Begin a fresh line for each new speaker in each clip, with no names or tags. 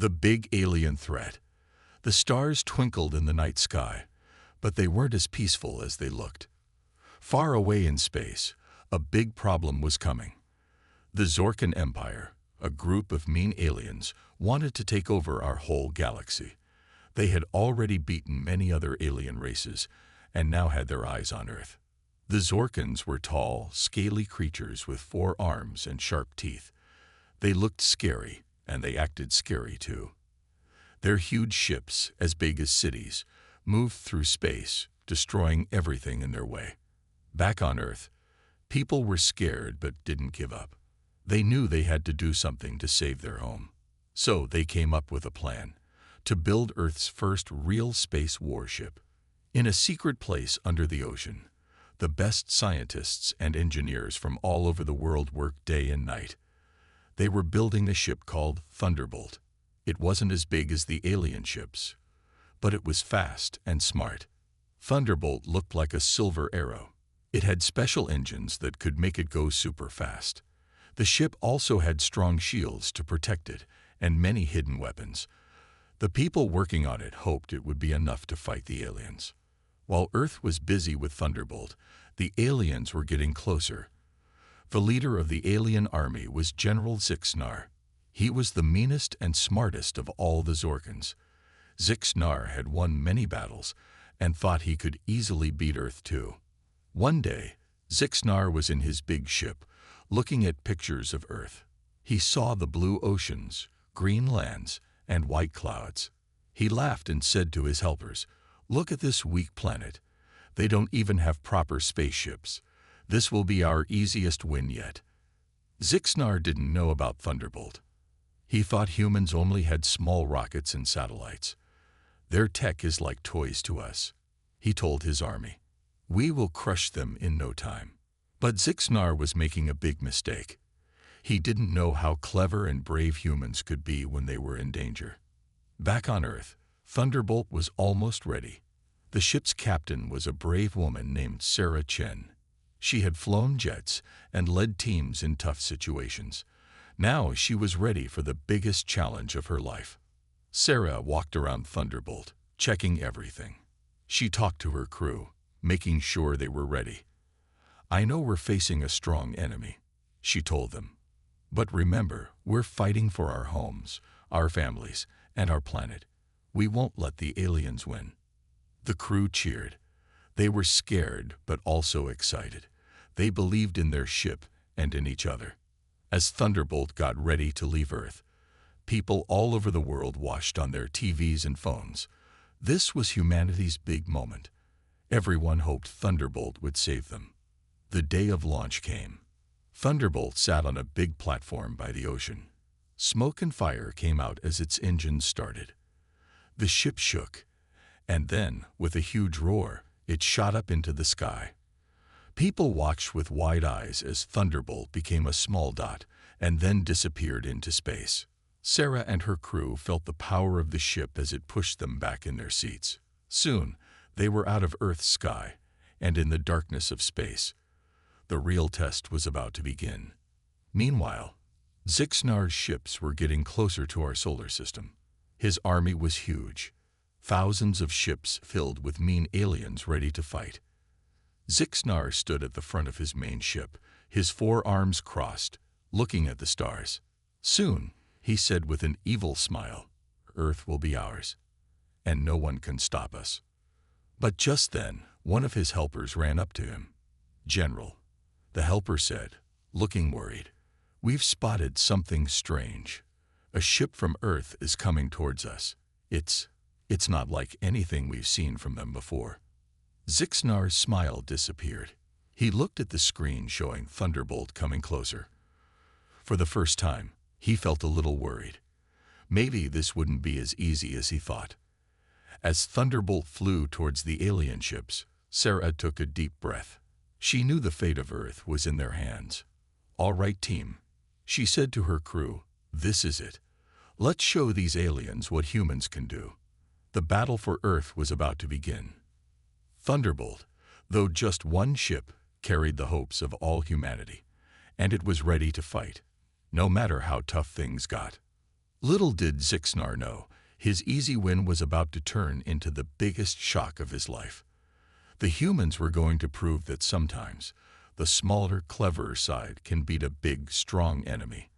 The big alien threat. The stars twinkled in the night sky, but they weren't as peaceful as they looked. Far away in space, a big problem was coming. The Zorkan Empire, a group of mean aliens, wanted to take over our whole galaxy. They had already beaten many other alien races, and now had their eyes on Earth. The Zorkans were tall, scaly creatures with 4 arms and sharp teeth. They looked scary, and they acted scary too. Their huge ships, as big as cities, moved through space, destroying everything in their way. Back on Earth, people were scared but didn't give up. They knew they had to do something to save their home. So they came up with a plan to build Earth's first real space warship. In a secret place under the ocean, the best scientists and engineers from all over the world worked day and night. They were building a ship called Thunderbolt. It wasn't as big as the alien ships, but it was fast and smart. Thunderbolt looked like a silver arrow. It had special engines that could make it go super fast. The ship also had strong shields to protect it and many hidden weapons. The people working on it hoped it would be enough to fight the aliens. While Earth was busy with Thunderbolt, the aliens were getting closer. The leader of the alien army was General Zixnar. He was the meanest and smartest of all the Zorkans. Zixnar had won many battles and thought he could easily beat Earth too. One day, Zixnar was in his big ship, looking at pictures of Earth. He saw the blue oceans, green lands, and white clouds. He laughed and said to his helpers, "Look at this weak planet. They don't even have proper spaceships. This will be our easiest win yet." Zixnar didn't know about Thunderbolt. He thought humans only had small rockets and satellites. "Their tech is like toys to us," he told his army. "We will crush them in no time." But Zixnar was making a big mistake. He didn't know how clever and brave humans could be when they were in danger. Back on Earth, Thunderbolt was almost ready. The ship's captain was a brave woman named Sarah Chen. She had flown jets and led teams in tough situations. Now she was ready for the biggest challenge of her life. Sarah walked around Thunderbolt, checking everything. She talked to her crew, making sure they were ready. "I know we're facing a strong enemy," she told them. "But remember, we're fighting for our homes, our families, and our planet. We won't let the aliens win." The crew cheered. They were scared, but also excited. They believed in their ship and in each other. As Thunderbolt got ready to leave Earth, people all over the world watched on their TVs and phones. This was humanity's big moment. Everyone hoped Thunderbolt would save them. The day of launch came. Thunderbolt sat on a big platform by the ocean. Smoke and fire came out as its engines started. The ship shook, and then, with a huge roar, it shot up into the sky. People watched with wide eyes as Thunderbolt became a small dot and then disappeared into space. Sarah and her crew felt the power of the ship as it pushed them back in their seats. Soon, they were out of Earth's sky and in the darkness of space. The real test was about to begin. Meanwhile, Zixnar's ships were getting closer to our solar system. His army was huge. Thousands of ships filled with mean aliens ready to fight. Zixnar stood at the front of his main ship, his 4 arms crossed, looking at the stars. "Soon," he said with an evil smile, "Earth will be ours, and no one can stop us." But just then, one of his helpers ran up to him. "General," the helper said, looking worried, "we've spotted something strange. A ship from Earth is coming towards us. It's not like anything we've seen from them before." Zixnar's smile disappeared. He looked at the screen showing Thunderbolt coming closer. For the first time, he felt a little worried. Maybe this wouldn't be as easy as he thought. As Thunderbolt flew towards the alien ships, Sarah took a deep breath. She knew the fate of Earth was in their hands. "All right, team," she said to her crew, "this is it. Let's show these aliens what humans can do." The battle for Earth was about to begin. Thunderbolt, though just one ship, carried the hopes of all humanity, and it was ready to fight, no matter how tough things got. Little did Zixnar know, his easy win was about to turn into the biggest shock of his life. The humans were going to prove that sometimes the smaller, cleverer side can beat a big, strong enemy.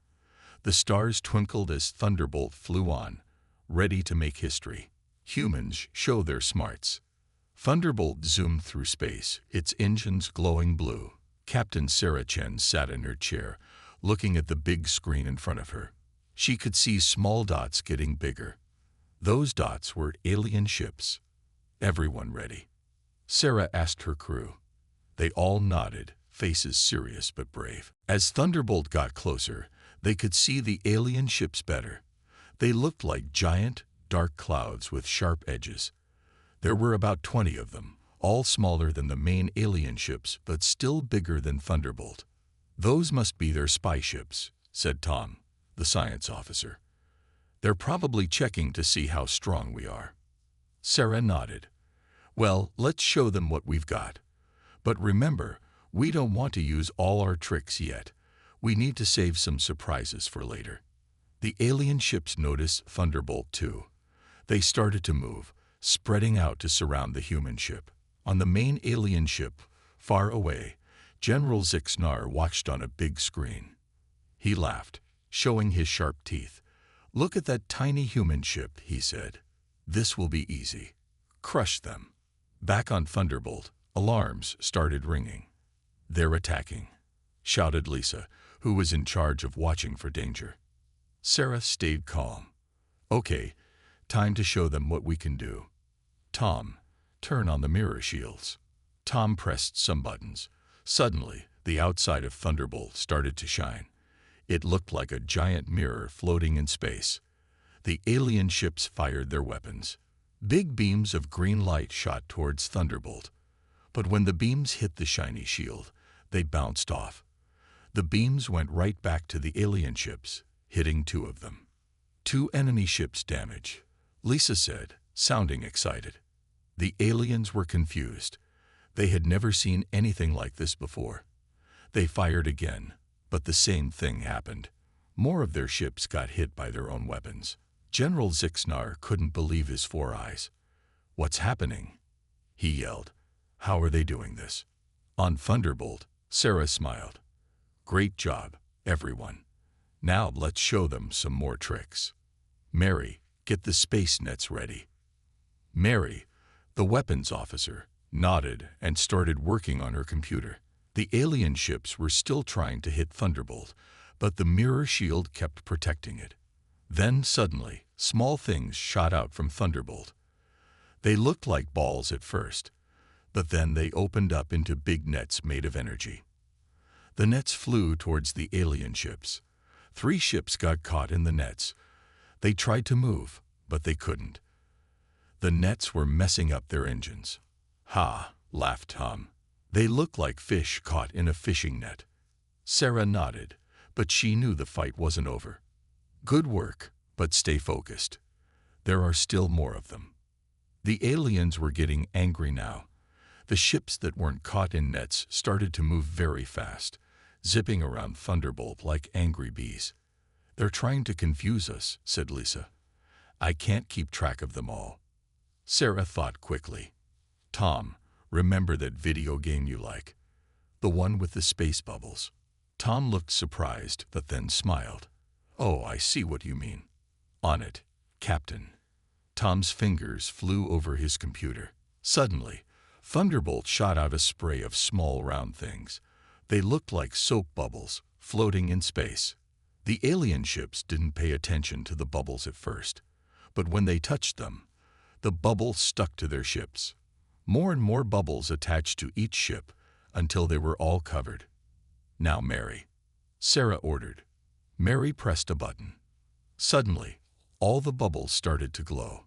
The stars twinkled as Thunderbolt flew on, ready to make history. Humans show their smarts. Thunderbolt zoomed through space, its engines glowing blue. Captain Sarah Chen sat in her chair, looking at the big screen in front of her. She could see small dots getting bigger. Those dots were alien ships. Everyone ready? Sarah asked her crew. They all nodded, faces serious but brave. As Thunderbolt got closer, they could see the alien ships better. They looked like giant, dark clouds with sharp edges. There were about 20 of them, all smaller than the main alien ships but still bigger than Thunderbolt. "Those must be their spy ships," said Tom, the science officer. "They're probably checking to see how strong we are." Sarah nodded. "Well, let's show them what we've got. But remember, we don't want to use all our tricks yet. We need to save some surprises for later." The alien ships noticed Thunderbolt too. They started to move, spreading out to surround the human ship. On the main alien ship, far away, General Zixnar watched on a big screen. He laughed, showing his sharp teeth. "Look at that tiny human ship," he said. "This will be easy. Crush them." Back on Thunderbolt, alarms started ringing. "They're attacking," shouted Lisa, who was in charge of watching for danger. Sarah stayed calm. "Okay, time to show them what we can do. Tom, turn on the mirror shields." Tom pressed some buttons. Suddenly, the outside of Thunderbolt started to shine. It looked like a giant mirror floating in space. The alien ships fired their weapons. Big beams of green light shot towards Thunderbolt. But when the beams hit the shiny shield, they bounced off. The beams went right back to the alien ships, hitting 2 of them. "2 enemy ships damaged," Lisa said, sounding excited. The aliens were confused. They had never seen anything like this before. They fired again, but the same thing happened. More of their ships got hit by their own weapons. General Zixnar couldn't believe his 4 eyes. "What's happening?" he yelled. "How are they doing this?" On Thunderbolt, Sarah smiled. "Great job, everyone. Now let's show them some more tricks. Mary, get the space nets ready." Mary, the weapons officer, nodded and started working on her computer. The alien ships were still trying to hit Thunderbolt, but the mirror shield kept protecting it. Then suddenly, small things shot out from Thunderbolt. They looked like balls at first, but then they opened up into big nets made of energy. The nets flew towards the alien ships. 3 ships got caught in the nets. They tried to move, but they couldn't. The nets were messing up their engines. "Ha," laughed Tom. "They look like fish caught in a fishing net." Sarah nodded, but she knew the fight wasn't over. "Good work, but stay focused. There are still more of them." The aliens were getting angry now. The ships that weren't caught in nets started to move very fast, zipping around Thunderbolt like angry bees. "They're trying to confuse us," said Lisa. "I can't keep track of them all." Sarah thought quickly. "Tom, remember that video game you like? The one with the space bubbles?" Tom looked surprised, but then smiled. "Oh, I see what you mean. On it, Captain." Tom's fingers flew over his computer. Suddenly, Thunderbolt shot out a spray of small round things. They looked like soap bubbles, floating in space. The alien ships didn't pay attention to the bubbles at first, but when they touched them, the bubbles stuck to their ships. More and more bubbles attached to each ship until they were all covered. "Now, Mary," Sarah ordered. Mary pressed a button. Suddenly, all the bubbles started to glow.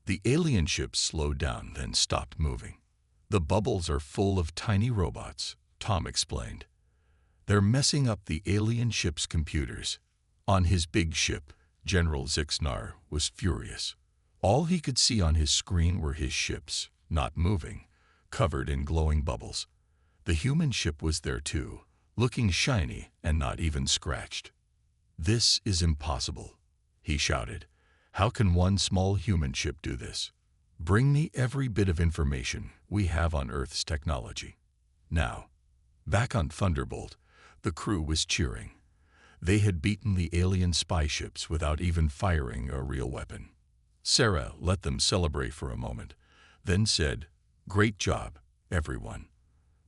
The alien ships slowed down, then stopped moving. "The bubbles are full of tiny robots," Tom explained. "They're messing up the alien ship's computers." On his big ship, General Zixnar was furious. All he could see on his screen were his ships, not moving, covered in glowing bubbles. The human ship was there too, looking shiny and not even scratched. "This is impossible," he shouted. "How can one small human ship do this? Bring me every bit of information we have on Earth's technology." Now, back on Thunderbolt, the crew was cheering. They had beaten the alien spy ships without even firing a real weapon. Sarah let them celebrate for a moment, then said, "Great job, everyone.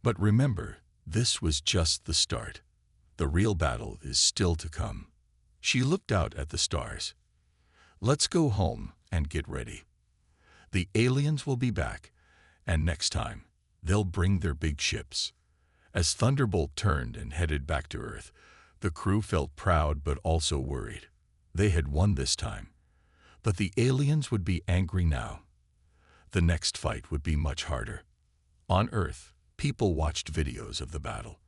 But remember, this was just the start. The real battle is still to come." She looked out at the stars. "Let's go home and get ready. The aliens will be back, and next time, they'll bring their big ships." As Thunderbolt turned and headed back to Earth, the crew felt proud but also worried. They had won this time, but the aliens would be angry now. The next fight would be much harder. On Earth, people watched videos of the battle.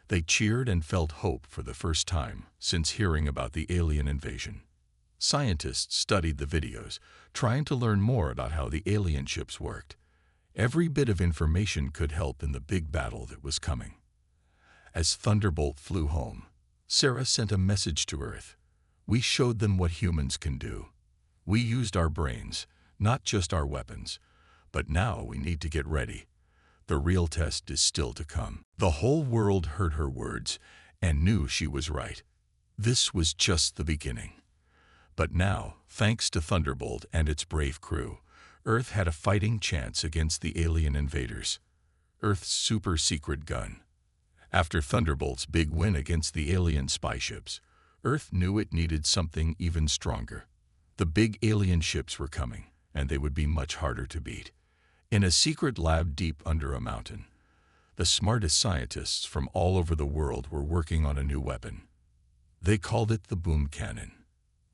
They cheered and felt hope for the first time since hearing about the alien invasion. Scientists studied the videos, trying to learn more about how the alien ships worked. Every bit of information could help in the big battle that was coming. As Thunderbolt flew home, Sarah sent a message to Earth. "We showed them what humans can do. We used our brains, not just our weapons. But now we need to get ready. The real test is still to come." The whole world heard her words and knew she was right. This was just the beginning. But now, thanks to Thunderbolt and its brave crew, Earth had a fighting chance against the alien invaders. Earth's super-secret gun. After Thunderbolt's big win against the alien spy ships, Earth knew it needed something even stronger. The big alien ships were coming, and they would be much harder to beat. In a secret lab deep under a mountain, the smartest scientists from all over the world were working on a new weapon. They called it the boom cannon.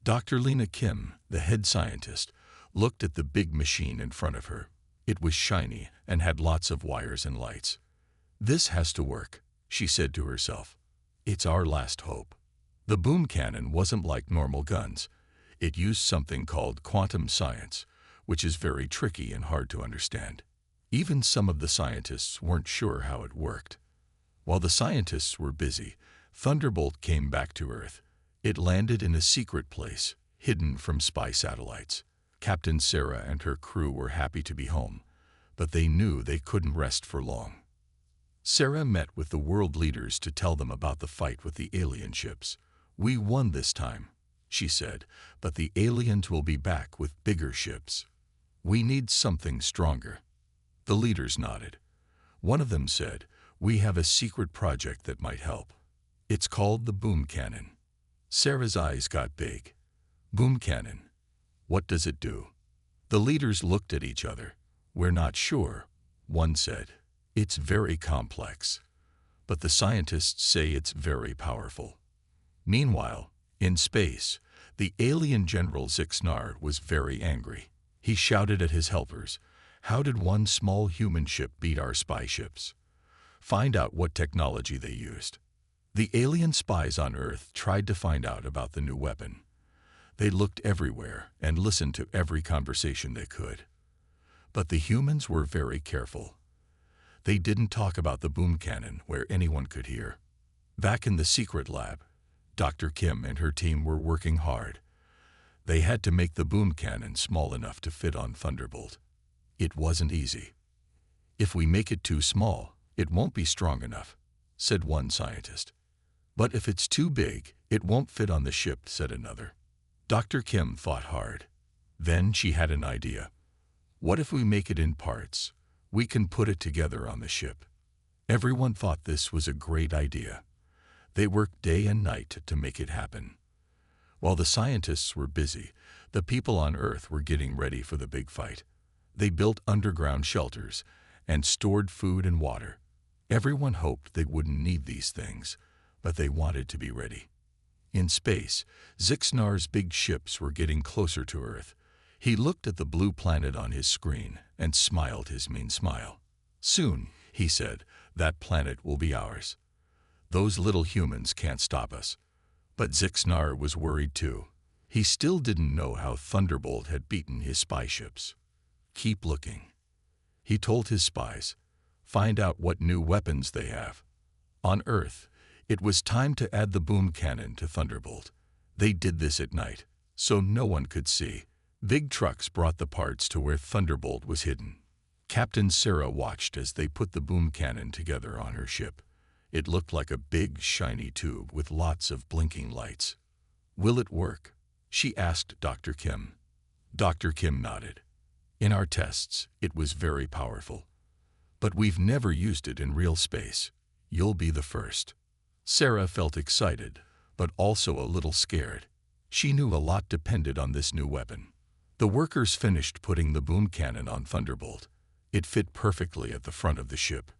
Dr. Lena Kim, the head scientist, looked at the big machine in front of her. It was shiny and had lots of wires and lights. "This has to work," she said to herself. "It's our last hope." The boom cannon wasn't like normal guns. It used something called quantum science, which is very tricky and hard to understand. Even some of the scientists weren't sure how it worked. While the scientists were busy, Thunderbolt came back to Earth. It landed in a secret place, hidden from spy satellites. Captain Sarah and her crew were happy to be home, but they knew they couldn't rest for long. Sarah met with the world leaders to tell them about the fight with the alien ships. "We won this time," she said, "but the aliens will be back with bigger ships. We need something stronger." The leaders nodded. One of them said, "We have a secret project that might help. It's called the boom cannon." Sarah's eyes got big. "Boom cannon? What does it do?" The leaders looked at each other. "We're not sure," one said. "It's very complex, but the scientists say it's very powerful." Meanwhile, in space, the alien General Zixnar was very angry. He shouted at his helpers, "How did one small human ship beat our spy ships? Find out what technology they used." The alien spies on Earth tried to find out about the new weapon. They looked everywhere and listened to every conversation they could. But the humans were very careful. They didn't talk about the boom cannon where anyone could hear. Back in the secret lab, Dr. Kim and her team were working hard. They had to make the boom cannon small enough to fit on Thunderbolt. It wasn't easy. "If we make it too small, it won't be strong enough," said one scientist. "But if it's too big, it won't fit on the ship," said another. Dr. Kim thought hard. Then she had an idea. "What if we make it in parts? We can put it together on the ship." Everyone thought this was a great idea. They worked day and night to make it happen. While the scientists were busy, the people on Earth were getting ready for the big fight. They built underground shelters and stored food and water. Everyone hoped they wouldn't need these things, but they wanted to be ready. In space, Zixnar's big ships were getting closer to Earth. He looked at the blue planet on his screen and smiled his mean smile. "Soon," he said, "that planet will be ours. Those little humans can't stop us." But Zixnar was worried too. He still didn't know how Thunderbolt had beaten his spy ships. "Keep looking," he told his spies. "Find out what new weapons they have." On Earth, it was time to add the boom cannon to Thunderbolt. They did this at night. so no one could see. Big trucks brought the parts to where Thunderbolt was hidden. Captain Sarah watched as they put the boom cannon together on her ship. It looked like a big, shiny tube with lots of blinking lights. "Will it work?" she asked Dr. Kim. Dr. Kim nodded. "In our tests, it was very powerful. But we've never used it in real space. You'll be the first." Sarah felt excited, but also a little scared. She knew a lot depended on this new weapon. The workers finished putting the boom cannon on Thunderbolt. It fit perfectly at the front of the ship.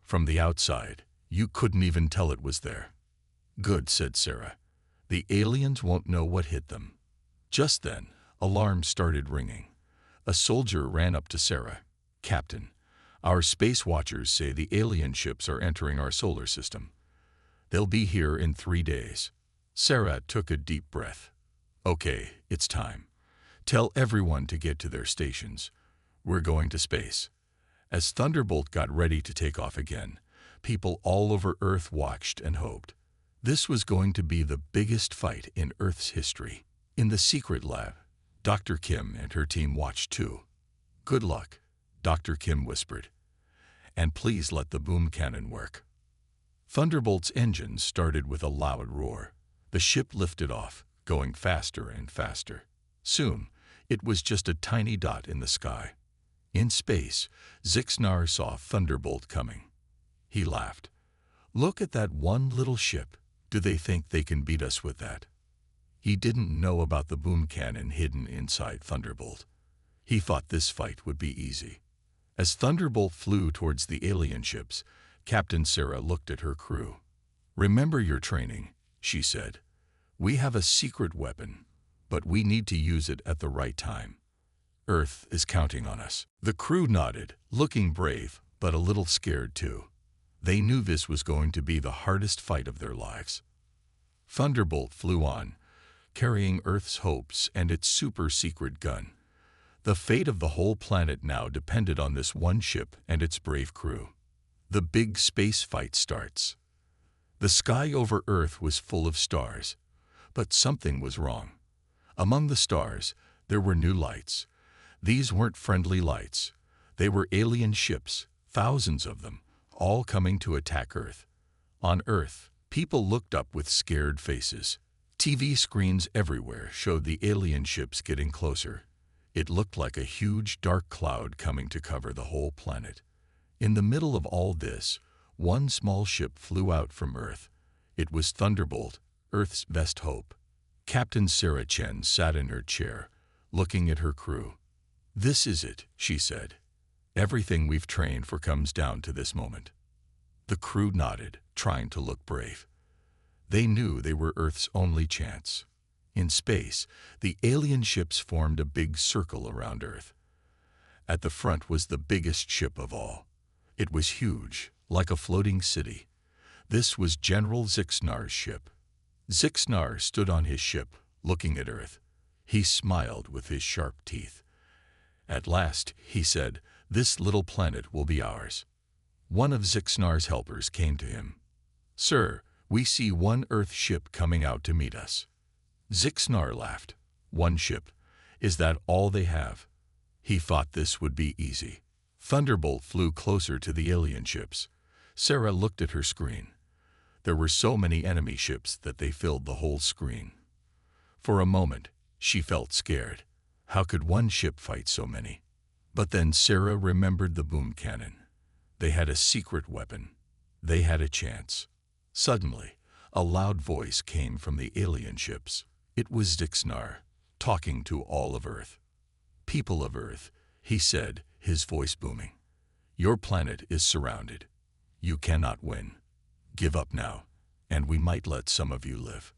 From the outside, you couldn't even tell it was there. "Good," said Sarah. "The aliens won't know what hit them." Just then, alarms started ringing. A soldier ran up to Sarah. "Captain, our space watchers say the alien ships are entering our solar system. They'll be here in 3 days." Sarah took a deep breath. "Okay, it's time. Tell everyone to get to their stations. We're going to space." As Thunderbolt got ready to take off again, people all over Earth watched and hoped. This was going to be the biggest fight in Earth's history. In the secret lab, Dr. Kim and her team watched too. "Good luck," Dr. Kim whispered. "And please let the boom cannon work." Thunderbolt's engines started with a loud roar. The ship lifted off, going faster and faster. Soon, it was just a tiny dot in the sky. In space, Zixnar saw Thunderbolt coming. He laughed. "Look at that one little ship. Do they think they can beat us with that?" He didn't know about the boom cannon hidden inside Thunderbolt. He thought this fight would be easy. As Thunderbolt flew towards the alien ships, Captain Sarah looked at her crew. "Remember your training," she said. "We have a secret weapon, but we need to use it at the right time. Earth is counting on us." The crew nodded, looking brave, but a little scared too. They knew this was going to be the hardest fight of their lives. Thunderbolt flew on, carrying Earth's hopes and its super-secret gun. The fate of the whole planet now depended on this one ship and its brave crew. The big space fight starts. The sky over Earth was full of stars, but something was wrong. Among the stars, there were new lights. These weren't friendly lights. They were alien ships, thousands of them, all coming to attack Earth. On Earth, people looked up with scared faces. TV screens everywhere showed the alien ships getting closer. It looked like a huge dark cloud coming to cover the whole planet. In the middle of all this, one small ship flew out from Earth. It was Thunderbolt, Earth's best hope. Captain Sarah Chen sat in her chair, looking at her crew. "This is it," she said. "Everything we've trained for comes down to this moment." The crew nodded, trying to look brave. They knew they were Earth's only chance. In space, the alien ships formed a big circle around Earth. At the front was the biggest ship of all. It was huge, like a floating city. This was General Zixnar's ship. Zixnar stood on his ship, looking at Earth. He smiled with his sharp teeth. At last, he said, "This little planet will be ours." One of Zixnar's helpers came to him. "Sir, we see one Earth ship coming out to meet us." Zixnar laughed. "One ship? Is that all they have?" He thought this would be easy. Thunderbolt flew closer to the alien ships. Sarah looked at her screen. There were so many enemy ships that they filled the whole screen. For a moment, she felt scared. How could one ship fight so many? But then Sarah remembered the boom cannon. They had a secret weapon. They had a chance. Suddenly, a loud voice came from the alien ships. It was Zixnar, talking to all of Earth. "People of Earth," he said, his voice booming. "Your planet is surrounded. You cannot win. Give up now, and we might let some of you live."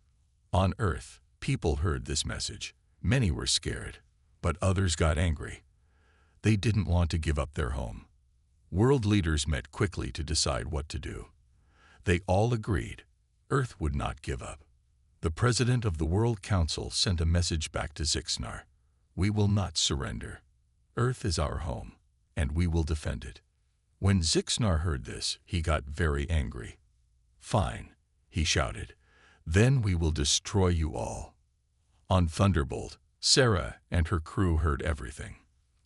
On Earth, people heard this message. Many were scared, but others got angry. They didn't want to give up their home. World leaders met quickly to decide what to do. They all agreed Earth would not give up. The president of the World Council sent a message back to Zixnar. "We will not surrender. Earth is our home, and we will defend it." When Zixnar heard this, he got very angry. "Fine," he shouted. "Then we will destroy you all." On Thunderbolt, Sarah and her crew heard everything.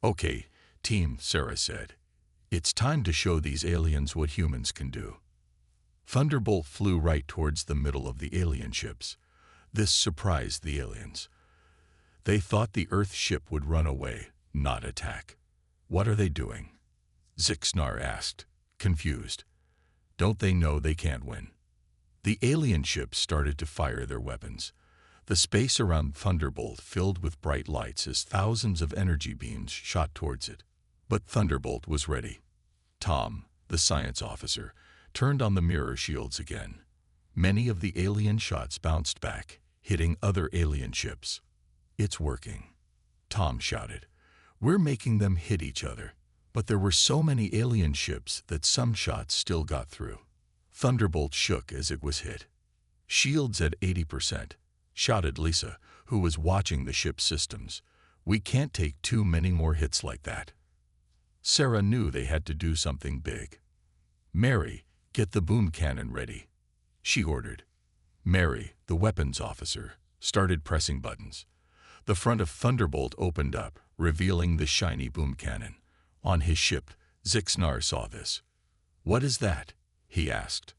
"Okay, team," Sarah said. "It's time to show these aliens what humans can do." Thunderbolt flew right towards the middle of the alien ships. This surprised the aliens. They thought the Earth ship would run away, not attack. "What are they doing?" Zixnar asked, confused. "Don't they know they can't win?" The alien ships started to fire their weapons. The space around Thunderbolt filled with bright lights as thousands of energy beams shot towards it. But Thunderbolt was ready. Tom, the science officer, turned on the mirror shields again. Many of the alien shots bounced back, hitting other alien ships. "It's working," Tom shouted. "We're making them hit each other." But there were so many alien ships that some shots still got through. Thunderbolt shook as it was hit. "Shields at 80%, shouted Lisa, who was watching the ship's systems. "We can't take too many more hits like that." Sarah knew they had to do something big. "Mary, get the boom cannon ready," she ordered. Mary, the weapons officer, started pressing buttons. The front of Thunderbolt opened up, revealing the shiny boom cannon. On his ship, Zixnar saw this. "What is that?" he asked.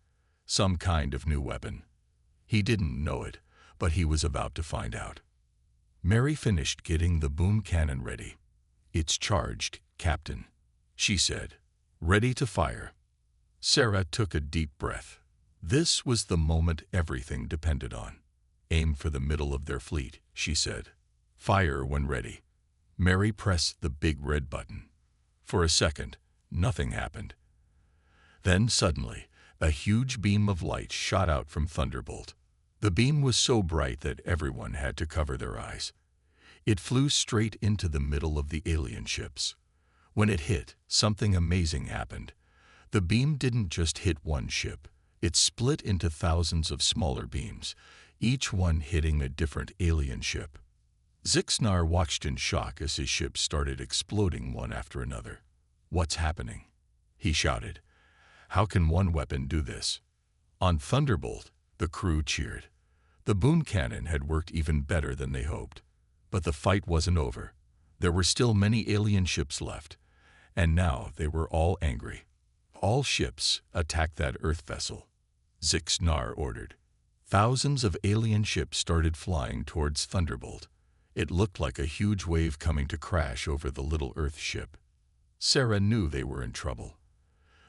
"Some kind of new weapon." He didn't know it, but he was about to find out. Mary finished getting the boom cannon ready. "It's charged, Captain," she said. "Ready to fire." Sarah took a deep breath. This was the moment everything depended on. "Aim for the middle of their fleet," she said. "Fire when ready." Mary pressed the big red button. For a second, nothing happened. Then suddenly, a huge beam of light shot out from Thunderbolt. The beam was so bright that everyone had to cover their eyes. It flew straight into the middle of the alien ships. When it hit, something amazing happened. The beam didn't just hit one ship. It split into thousands of smaller beams, each one hitting a different alien ship. Zixnar watched in shock as his ships started exploding one after another. "What's happening?" he shouted. "How can one weapon do this?" On Thunderbolt, the crew cheered. The boom cannon had worked even better than they hoped. But the fight wasn't over. There were still many alien ships left, and now they were all angry. "All ships, attack that Earth vessel," Zixnar ordered. Thousands of alien ships started flying towards Thunderbolt. It looked like a huge wave coming to crash over the little Earth ship. Sarah knew they were in trouble.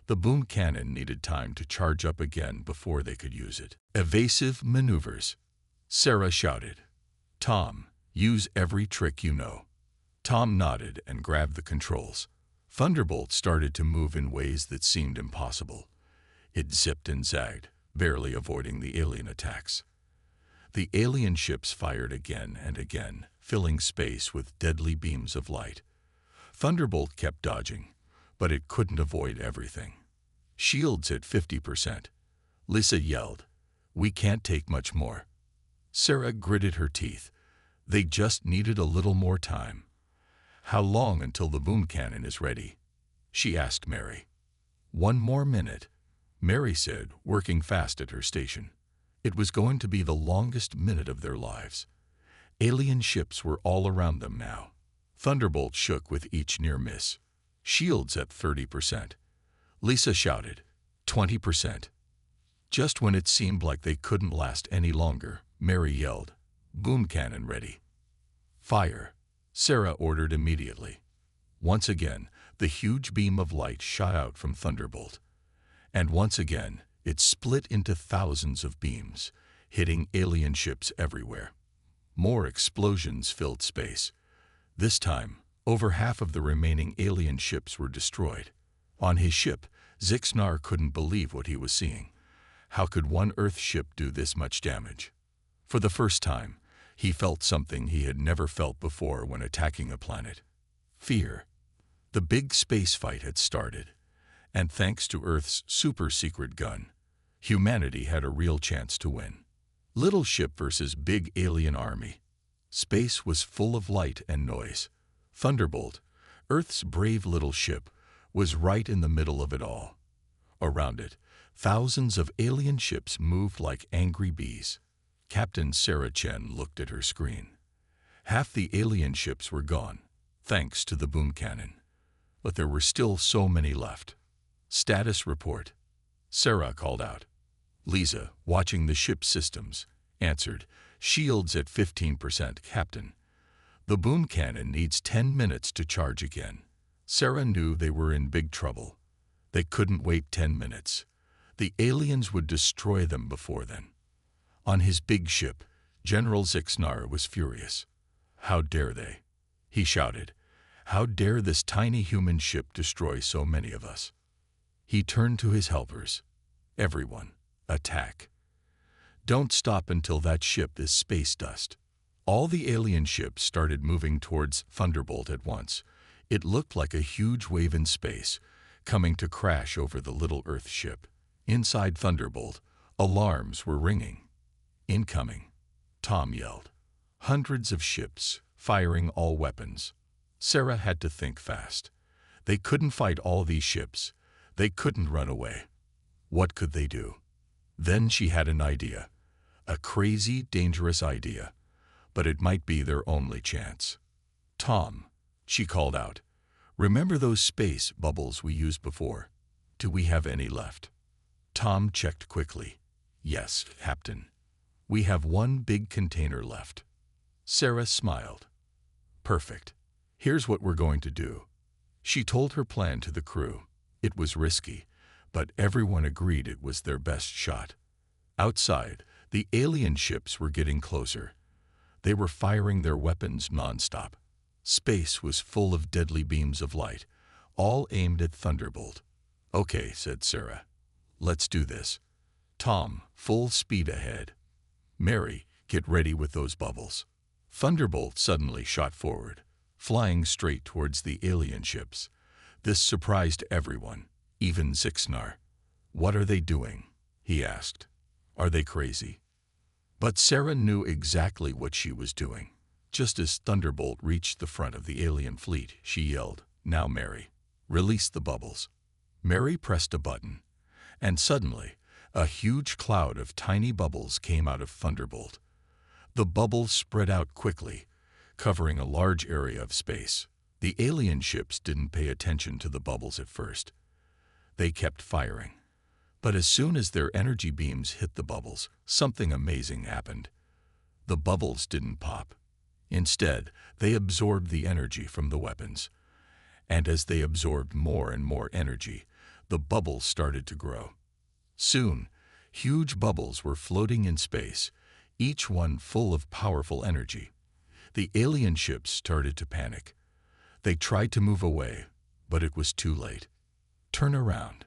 The boom cannon needed time to charge up again before they could use it. "Evasive maneuvers," Sarah shouted. "Tom, use every trick you know." Tom nodded and grabbed the controls. Thunderbolt started to move in ways that seemed impossible. It zipped and zagged, barely avoiding the alien attacks. The alien ships fired again and again, filling space with deadly beams of light. Thunderbolt kept dodging, but it couldn't avoid everything. "Shields at 50%. Lisa yelled. "We can't take much more." Sarah gritted her teeth. They just needed a little more time. "How long until the boom cannon is ready?" she asked Mary. "1 more minute," Mary said, working fast at her station. It was going to be the longest minute of their lives. Alien ships were all around them now. Thunderbolt shook with each near miss. "Shields at 30%. Lisa shouted, 20%. Just when it seemed like they couldn't last any longer, Mary yelled, "Boom cannon ready." "Fire," Sarah ordered immediately. Once again, the huge beam of light shot out from Thunderbolt. And once again, it split into thousands of beams, hitting alien ships everywhere. More explosions filled space. This time, over half of the remaining alien ships were destroyed. On his ship, Zixnar couldn't believe what he was seeing. How could one Earth ship do this much damage? For the first time, he felt something he had never felt before when attacking a planet. Fear. The big space fight had started, and thanks to Earth's super-secret gun, humanity had a real chance to win. Little ship versus big alien army. Space was full of light and noise. Thunderbolt, Earth's brave little ship, was right in the middle of it all. Around it, thousands of alien ships moved like angry bees. Captain Sarah Chen looked at her screen. Half the alien ships were gone, thanks to the boom cannon. But there were still so many left. Status report, Sarah called out. Lisa, watching the ship's systems, answered, shields at 15%, Captain. The boom cannon needs 10 minutes to charge again. Sarah knew they were in big trouble. They couldn't wait 10 minutes. The aliens would destroy them before then. On his big ship, General Zixnar was furious. How dare they? He shouted. How dare this tiny human ship destroy so many of us? He turned to his helpers. Everyone, attack. Don't stop until that ship is space dust. All the alien ships started moving towards Thunderbolt at once. It looked like a huge wave in space, coming to crash over the little Earth ship. Inside Thunderbolt, alarms were ringing. Incoming, Tom yelled. Hundreds of ships, firing all weapons. Sarah had to think fast. They couldn't fight all these ships. They couldn't run away. What could they do? Then she had an idea. A crazy, dangerous idea. But it might be their only chance. Tom, she called out, remember those space bubbles we used before? Do we have any left? Tom checked quickly. Yes, Captain. We have one big container left. Sarah smiled. Perfect. Here's what we're going to do. She told her plan to the crew. It was risky, but everyone agreed it was their best shot. Outside, the alien ships were getting closer. They were firing their weapons nonstop. Space was full of deadly beams of light, all aimed at Thunderbolt. Okay, said Sarah. Let's do this. Tom, full speed ahead. Mary, get ready with those bubbles. Thunderbolt suddenly shot forward, flying straight towards the alien ships. This surprised everyone, even Zixnar. What are they doing? He asked. Are they crazy? But Sarah knew exactly what she was doing. Just as Thunderbolt reached the front of the alien fleet, she yelled, Now, Mary, release the bubbles. Mary pressed a button, and suddenly, a huge cloud of tiny bubbles came out of Thunderbolt. The bubbles spread out quickly, covering a large area of space. The alien ships didn't pay attention to the bubbles at first. They kept firing. But as soon as their energy beams hit the bubbles, something amazing happened. The bubbles didn't pop. Instead, they absorbed the energy from the weapons. And as they absorbed more and more energy, the bubbles started to grow. Soon, huge bubbles were floating in space, each one full of powerful energy. The alien ships started to panic. They tried to move away, but it was too late. Turn around,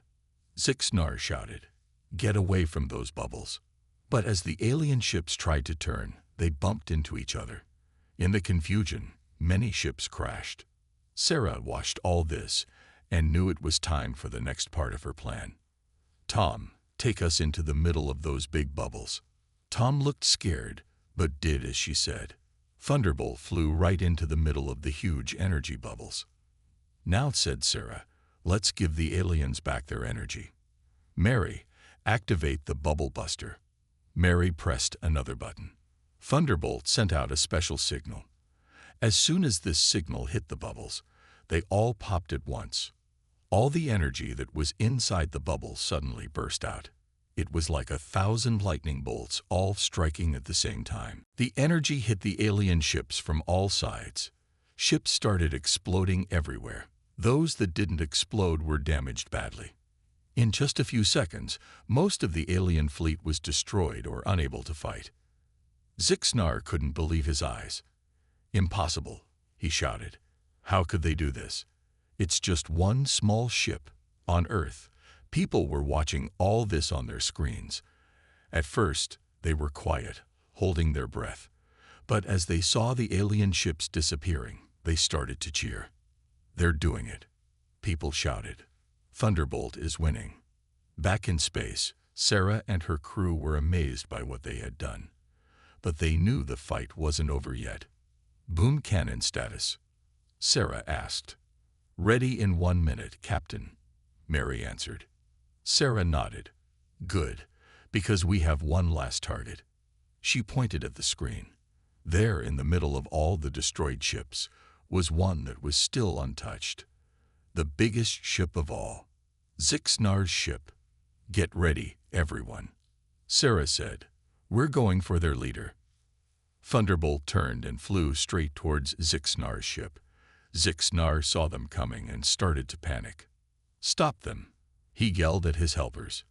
Zixnar shouted. Get away from those bubbles. But as the alien ships tried to turn, they bumped into each other. In the confusion, many ships crashed. Sarah watched all this and knew it was time for the next part of her plan. Tom, take us into the middle of those big bubbles. Tom looked scared, but did as she said. Thunderbolt flew right into the middle of the huge energy bubbles. Now, said Sarah, let's give the aliens back their energy. Mary, activate the bubble buster. Mary pressed another button. Thunderbolt sent out a special signal. As soon as this signal hit the bubbles, they all popped at once. All the energy that was inside the bubbles suddenly burst out. It was like 1,000 lightning bolts all striking at the same time. The energy hit the alien ships from all sides. Ships started exploding everywhere. Those that didn't explode were damaged badly. In just a few seconds, most of the alien fleet was destroyed or unable to fight. Zixnar couldn't believe his eyes. Impossible, he shouted. How could they do this? It's just one small ship on Earth. People were watching all this on their screens. At first, they were quiet, holding their breath. But as they saw the alien ships disappearing, they started to cheer. They're doing it, people shouted. Thunderbolt is winning. Back in space, Sarah and her crew were amazed by what they had done. But they knew the fight wasn't over yet. Boom cannon status, Sarah asked. Ready in 1 minute, Captain, Mary answered. Sarah nodded. Good, because we have one last target. She pointed at the screen. There, in the middle of all the destroyed ships, was one that was still untouched. The biggest ship of all. Zixnar's ship. "Get ready, everyone," Sarah said. "We're going for their leader." Thunderbolt turned and flew straight towards Zixnar's ship. Zixnar saw them coming and started to panic. "Stop them," he yelled at his helpers.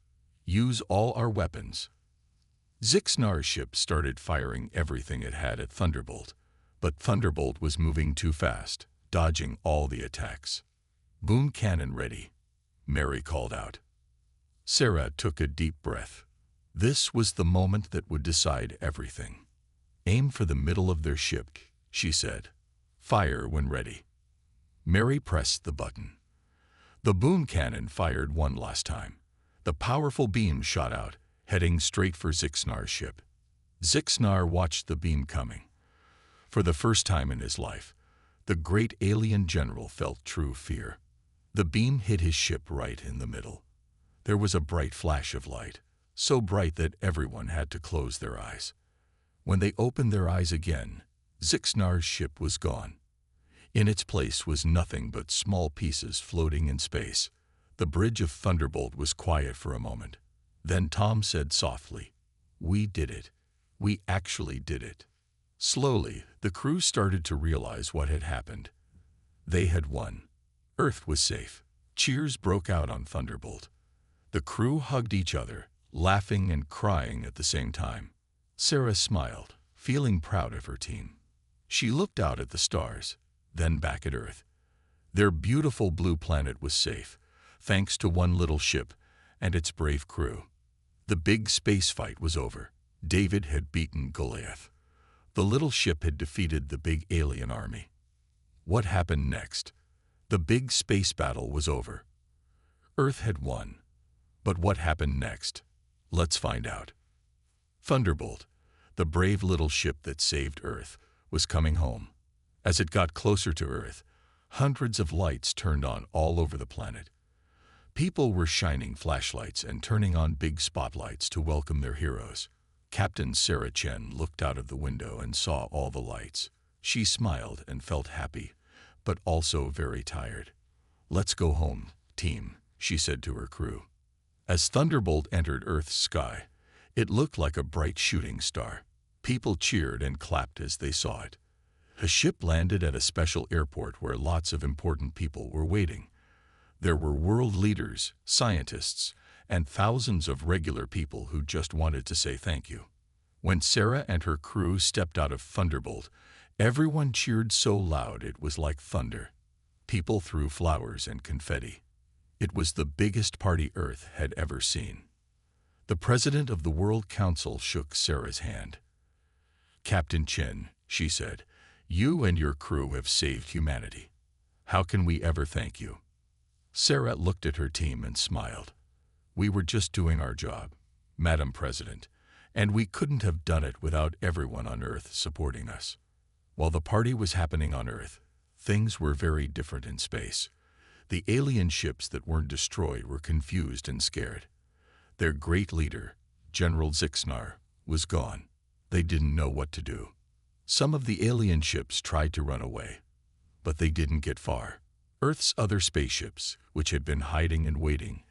"Use all our weapons." Zixnar's ship started firing everything it had at Thunderbolt, but Thunderbolt was moving too fast, dodging all the attacks. "Boom cannon ready," Mary called out. Sarah took a deep breath. This was the moment that would decide everything. "Aim for the middle of their ship," she said. "Fire when ready." Mary pressed the button. The boom cannon fired one last time. The powerful beam shot out, heading straight for Zixnar's ship. Zixnar watched the beam coming. For the first time in his life, the great alien general felt true fear. The beam hit his ship right in the middle. There was a bright flash of light, so bright that everyone had to close their eyes. When they opened their eyes again, Zixnar's ship was gone. In its place was nothing but small pieces floating in space. The bridge of Thunderbolt was quiet for a moment. Then Tom said softly, "We did it. We actually did it." Slowly, the crew started to realize what had happened. They had won. Earth was safe. Cheers broke out on Thunderbolt. The crew hugged each other, laughing and crying at the same time. Sarah smiled, feeling proud of her team. She looked out at the stars, then back at Earth. Their beautiful blue planet was safe, thanks to one little ship and its brave crew. The big space fight was over. David had beaten Goliath. The little ship had defeated the big alien army. What happened next? The big space battle was over. Earth had won. But what happened next? Let's find out. Thunderbolt, the brave little ship that saved Earth, was coming home. As it got closer to Earth, hundreds of lights turned on all over the planet. People were shining flashlights and turning on big spotlights to welcome their heroes. Captain Sarah Chen looked out of the window and saw all the lights. She smiled and felt happy, but also very tired. "Let's go home, team," she said to her crew. As Thunderbolt entered Earth's sky, it looked like a bright shooting star. People cheered and clapped as they saw it. A ship landed at a special airport where lots of important people were waiting. There were world leaders, scientists, and thousands of regular people who just wanted to say thank you. When Sarah and her crew stepped out of Thunderbolt, everyone cheered so loud it was like thunder. People threw flowers and confetti. It was the biggest party Earth had ever seen. The president of the World Council shook Sarah's hand. "Captain Chen," she said, "you and your crew have saved humanity. How can we ever thank you?" Sarah looked at her team and smiled. "We were just doing our job, Madam President, and we couldn't have done it without everyone on Earth supporting us." While the party was happening on Earth, things were very different in space. The alien ships that weren't destroyed were confused and scared. Their great leader, General Zixnar, was gone. They didn't know what to do. Some of the alien ships tried to run away, but they didn't get far. Earth's other spaceships, which had been hiding and waiting,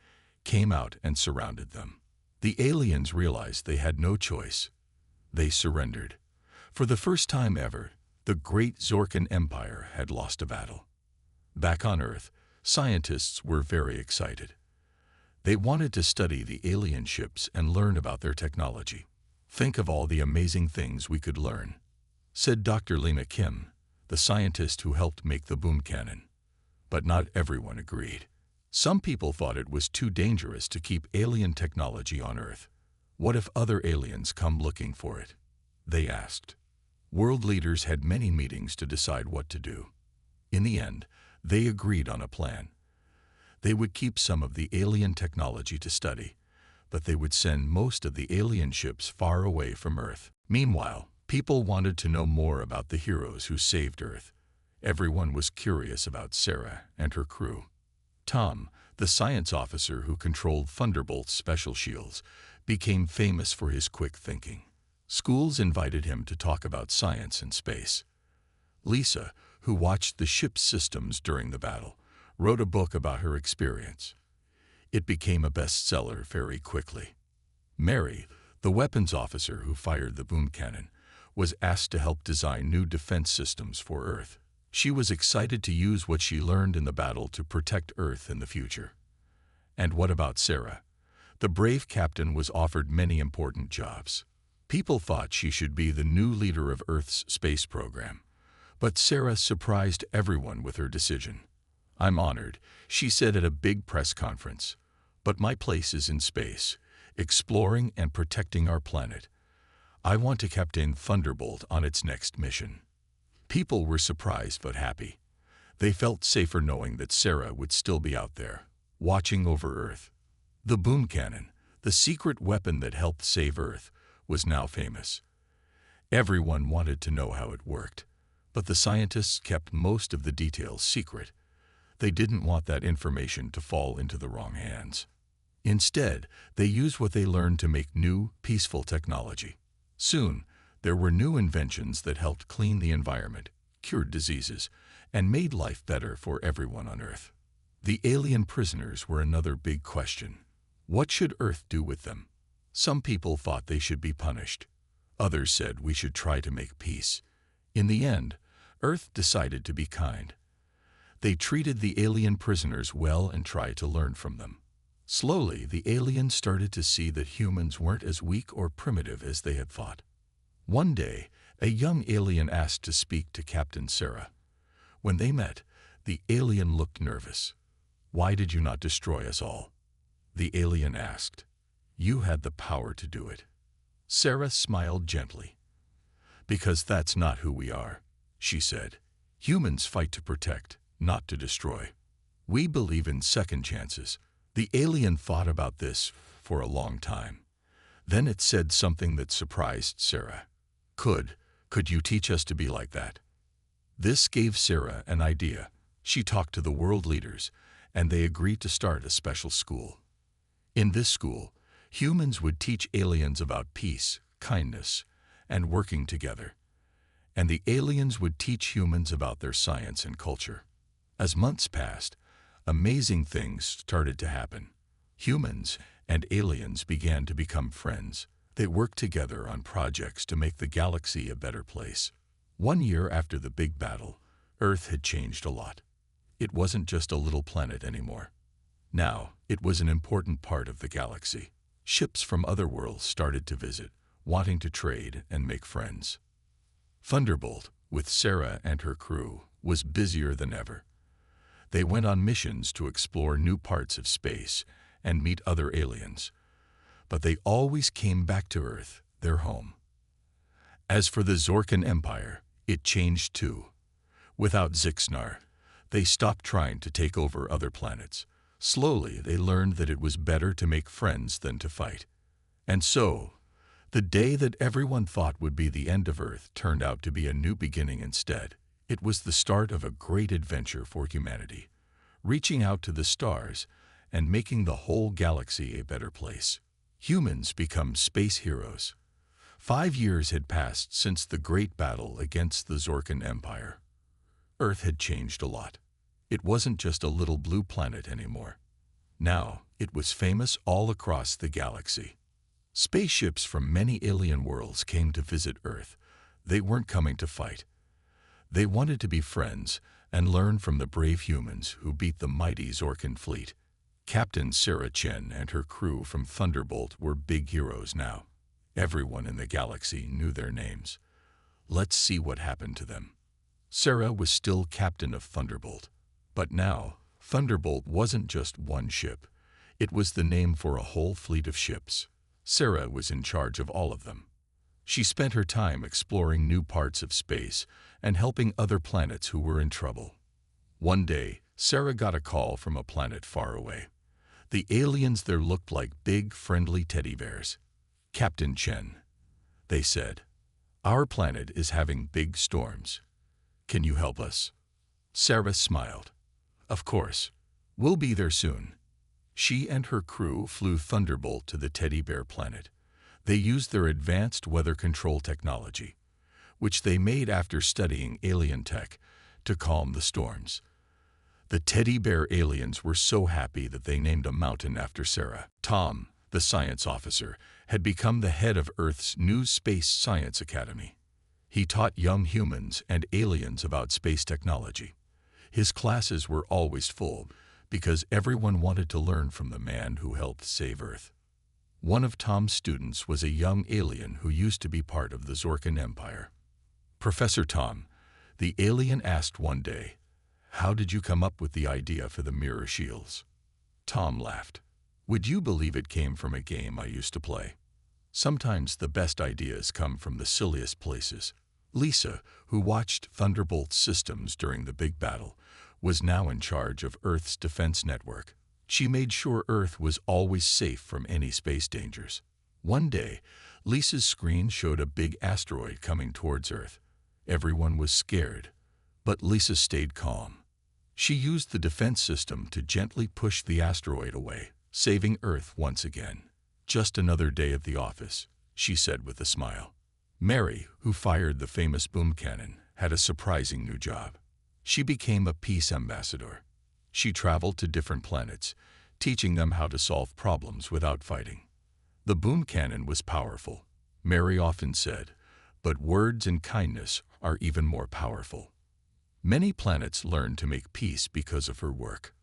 came out and surrounded them. The aliens realized they had no choice. They surrendered. For the first time ever, the great Zorkan Empire had lost a battle. Back on Earth, scientists were very excited. They wanted to study the alien ships and learn about their technology. "Think of all the amazing things we could learn," said Dr. Lena Kim, the scientist who helped make the boom cannon. But not everyone agreed. Some people thought it was too dangerous to keep alien technology on Earth. What if other aliens come looking for it? They asked. World leaders had many meetings to decide what to do. In the end, they agreed on a plan. They would keep some of the alien technology to study, but they would send most of the alien ships far away from Earth. Meanwhile, people wanted to know more about the heroes who saved Earth. Everyone was curious about Sarah and her crew. Tom, the science officer who controlled Thunderbolt's special shields, became famous for his quick thinking. Schools invited him to talk about science and space. Lisa, who watched the ship's systems during the battle, wrote a book about her experience. It became a bestseller very quickly. Mary, the weapons officer who fired the boom cannon, was asked to help design new defense systems for Earth. She was excited to use what she learned in the battle to protect Earth in the future. And what about Sarah? The brave captain was offered many important jobs. People thought she should be the new leader of Earth's space program. But Sarah surprised everyone with her decision. "I'm honored," she said at a big press conference. "But my place is in space, exploring and protecting our planet. I want to captain Thunderbolt on its next mission." People were surprised but happy. They felt safer knowing that Sarah would still be out there, watching over Earth. The boom cannon, the secret weapon that helped save Earth, was now famous. Everyone wanted to know how it worked, but the scientists kept most of the details secret. They didn't want that information to fall into the wrong hands. Instead, they used what they learned to make new, peaceful technology. Soon, there were new inventions that helped clean the environment, cured diseases, and made life better for everyone on Earth. The alien prisoners were another big question. What should Earth do with them? Some people thought they should be punished. Others said we should try to make peace. In the end, Earth decided to be kind. They treated the alien prisoners well and tried to learn from them. Slowly, the aliens started to see that humans weren't as weak or primitive as they had thought. One day, a young alien asked to speak to Captain Sarah. When they met, the alien looked nervous. "Why did you not destroy us all?" the alien asked. "You had the power to do it." Sarah smiled gently. "Because that's not who we are," she said. "Humans fight to protect, not to destroy. We believe in second chances." The alien thought about this for a long time. Then it said something that surprised Sarah. Could you teach us to be like that?" This gave Sarah an idea. She talked to the world leaders, and they agreed to start a special school. In this school, humans would teach aliens about peace, kindness, and working together. And the aliens would teach humans about their science and culture. As months passed, amazing things started to happen. Humans and aliens began to become friends. They worked together on projects to make the galaxy a better place. 1 year after the big battle, Earth had changed a lot. It wasn't just a little planet anymore. Now, it was an important part of the galaxy. Ships from other worlds started to visit, wanting to trade and make friends. Thunderbolt, with Sarah and her crew, was busier than ever. They went on missions to explore new parts of space and meet other aliens. But they always came back to Earth, their home. As for the Zorkan Empire, it changed too. Without Zixnar, they stopped trying to take over other planets. Slowly, they learned that it was better to make friends than to fight. And so, the day that everyone thought would be the end of Earth turned out to be a new beginning instead. It was the start of a great adventure for humanity, reaching out to the stars and making the whole galaxy a better place. Humans become space heroes. 5 years had passed since the great battle against the Zorkan Empire. Earth had changed a lot. It wasn't just a little blue planet anymore. Now, it was famous all across the galaxy. Spaceships from many alien worlds came to visit Earth. They weren't coming to fight. They wanted to be friends and learn from the brave humans who beat the mighty Zorkan fleet. Captain Sarah Chen and her crew from Thunderbolt were big heroes now. Everyone in the galaxy knew their names. Let's see what happened to them. Sarah was still captain of Thunderbolt. But now, Thunderbolt wasn't just one ship. It was the name for a whole fleet of ships. Sarah was in charge of all of them. She spent her time exploring new parts of space and helping other planets who were in trouble. One day, Sarah got a call from a planet far away. The aliens there looked like big, friendly teddy bears. "Captain Chen," they said, "our planet is having big storms. Can you help us?" Sarah smiled. "Of course. We'll be there soon." She and her crew flew Thunderbolt to the teddy bear planet. They used their advanced weather control technology, which they made after studying alien tech, to calm the storms. The teddy bear aliens were so happy that they named a mountain after Sarah. Tom, the science officer, had become the head of Earth's new Space Science Academy. He taught young humans and aliens about space technology. His classes were always full because everyone wanted to learn from the man who helped save Earth. One of Tom's students was a young alien who used to be part of the Zorkan Empire. "Professor Tom," the alien asked one day, "how did you come up with the idea for the mirror shields?" Tom laughed. "Would you believe it came from a game I used to play? Sometimes the best ideas come from the silliest places." Lisa, who watched Thunderbolt's systems during the big battle, was now in charge of Earth's defense network. She made sure Earth was always safe from any space dangers. One day, Lisa's screen showed a big asteroid coming towards Earth. Everyone was scared, but Lisa stayed calm. She used the defense system to gently push the asteroid away, saving Earth once again. "Just another day at the office," she said with a smile. Mary, who fired the famous boom cannon, had a surprising new job. She became a peace ambassador. She traveled to different planets, teaching them how to solve problems without fighting. The boom cannon was powerful. Mary often said, "But words and kindness are even more powerful." Many planets learned to make peace because of her work.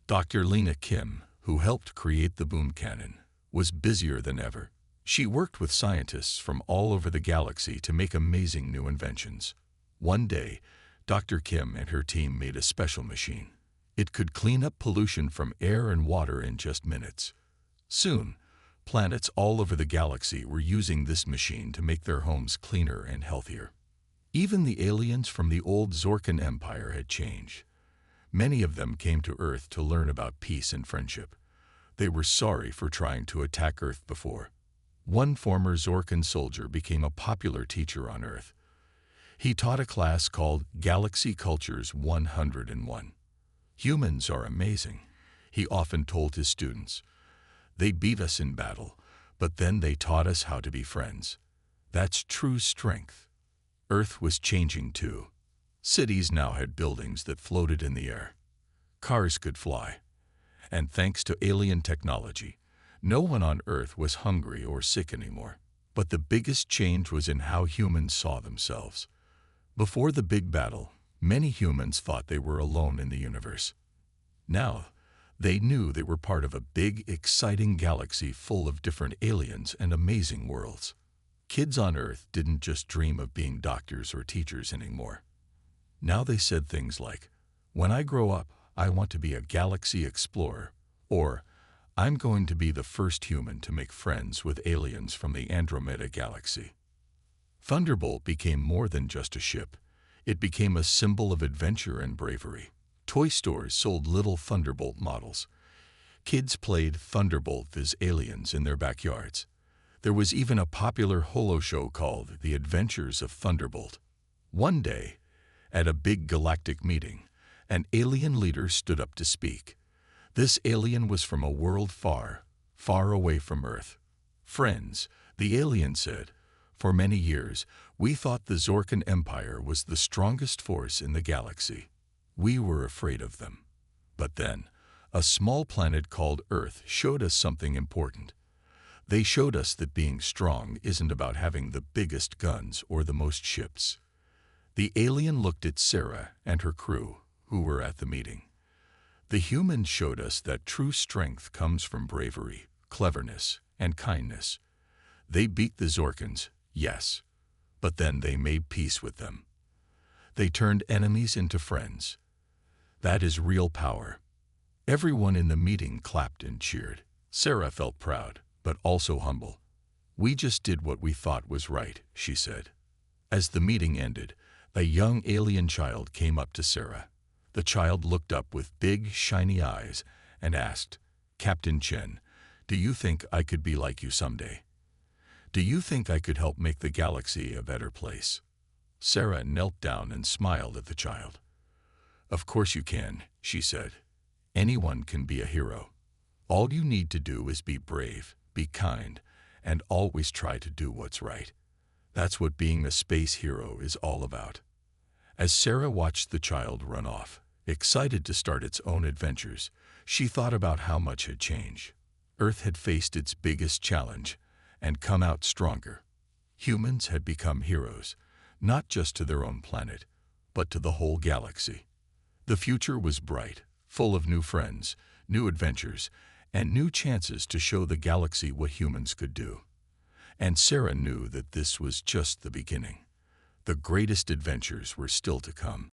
Dr. Lena Kim, who helped create the boom cannon, was busier than ever. She worked with scientists from all over the galaxy to make amazing new inventions. One day, Dr. Kim and her team made a special machine. It could clean up pollution from air and water in just minutes. Soon, planets all over the galaxy were using this machine to make their homes cleaner and healthier. Even the aliens from the old Zorkan Empire had changed. Many of them came to Earth to learn about peace and friendship. They were sorry for trying to attack Earth before. One former Zorkan soldier became a popular teacher on Earth. He taught a class called Galaxy Cultures 101. "Humans are amazing," he often told his students. "They beat us in battle, but then they taught us how to be friends. That's true strength." Earth was changing too. Cities now had buildings that floated in the air. Cars could fly. And thanks to alien technology, no one on Earth was hungry or sick anymore. But the biggest change was in how humans saw themselves. Before the big battle, many humans thought they were alone in the universe. Now, they knew they were part of a big, exciting galaxy full of different aliens and amazing worlds. Kids on Earth didn't just dream of being doctors or teachers anymore. Now they said things like, "When I grow up, I want to be a galaxy explorer," or "I'm going to be the first human to make friends with aliens from the Andromeda galaxy." Thunderbolt became more than just a ship. It became a symbol of adventure and bravery. Toy stores sold little Thunderbolt models. Kids played Thunderbolt as aliens in their backyards. There was even a popular holo show called The Adventures of Thunderbolt. One day, at a big galactic meeting, an alien leader stood up to speak. This alien was from a world far, far away from Earth. "Friends," the alien said, "for many years, we thought the Zorkan Empire was the strongest force in the galaxy. We were afraid of them. But then, a small planet called Earth showed us something important. They showed us that being strong isn't about having the biggest guns or the most ships." The alien looked at Sarah and her crew, who were at the meeting. "The humans showed us that true strength comes from bravery, cleverness, and kindness. They beat the Zorkans, yes, but then they made peace with them. They turned enemies into friends. That is real power." Everyone in the meeting clapped and cheered. Sarah felt proud, but also humble. "We just did what we thought was right," she said. As the meeting ended, a young alien child came up to Sarah. The child looked up with big, shiny eyes and asked, "Captain Chen, do you think I could be like you someday? Do you think I could help make the galaxy a better place?" Sarah knelt down and smiled at the child. "Of course you can," she said. "Anyone can be a hero. All you need to do is be brave, be kind, and always try to do what's right. That's what being a space hero is all about. As Sarah watched the child run off, excited to start its own adventures, she thought about how much had changed. Earth had faced its biggest challenge and come out stronger. Humans had become heroes, not just to their own planet, but to the whole galaxy. The future was bright, full of new friends, new adventures, and new chances to show the galaxy what humans could do. And Sarah knew that this was just the beginning. The greatest adventures were still to come.